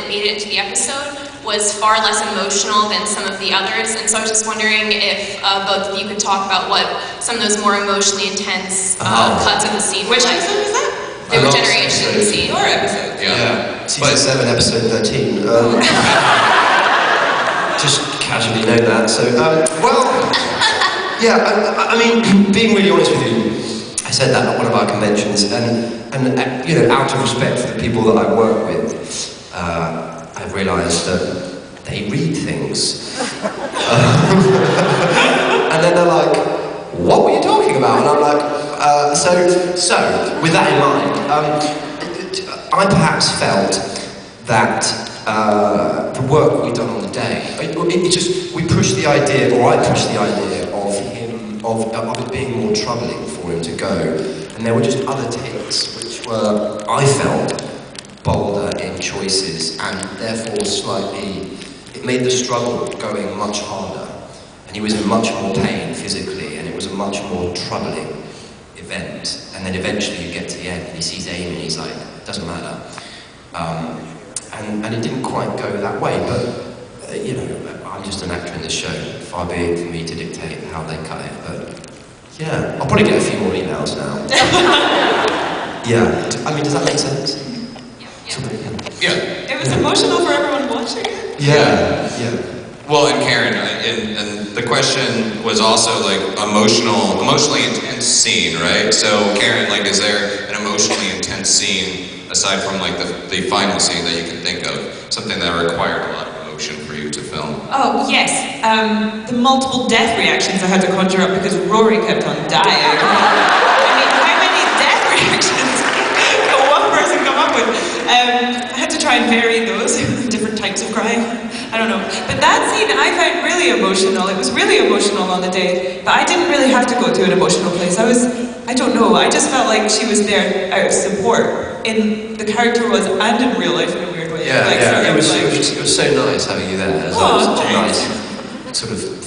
made it into the episode was far less emotional than some of the others, and so I was just wondering if both of you could talk about what some of those more emotionally intense cuts of the scene were. Which episode was that? The regeneration scene. Your episode. Yeah. Season 7, episode 13. Just casually know that. So, well, yeah. I mean, being really honest with you, I said that at one of our conventions, and you know, out of respect for the people that I work with, I've realised that they read things, and then they're like, "What were you talking about?" And I'm like, "So with that in mind, I perhaps felt that the work we'd done on the day, we pushed the idea, or I pushed the idea of him, of it being more troubling for him to go, and there were just other takes which were, I felt, bolder in choices, and therefore slightly, it made the struggle going much harder, and he was in much more pain physically, and it was a much more troubling event, and then eventually you get to the end, and he sees Amy, and he's like, it doesn't matter. And it didn't quite go that way, but you know, I'm just an actor in this show. Far be it for me to dictate how they cut it, but yeah, I'll probably get a few more emails now. Yeah, I mean, does that make sense? Yeah. It was emotional for everyone watching it. Yeah. Well, and Karen, and the question was also like emotionally intense scene, right? So Karen, like, is there an emotionally intense scene aside from like the final scene that you can think of, something that required a lot of emotion for you to film? Oh, yes. The multiple death reactions I had to conjure up because Rory kept on dying. I mean, how many death reactions can one person come up with? I had to try and vary those, different types of crying. I don't know. But that scene I found really emotional. It was really emotional on the day, but I didn't really have to go to an emotional place. I don't know, I just felt like she was there out of support. The character was, and in real life in a weird way. Yeah, it was so nice having you there. It was such a nice sort of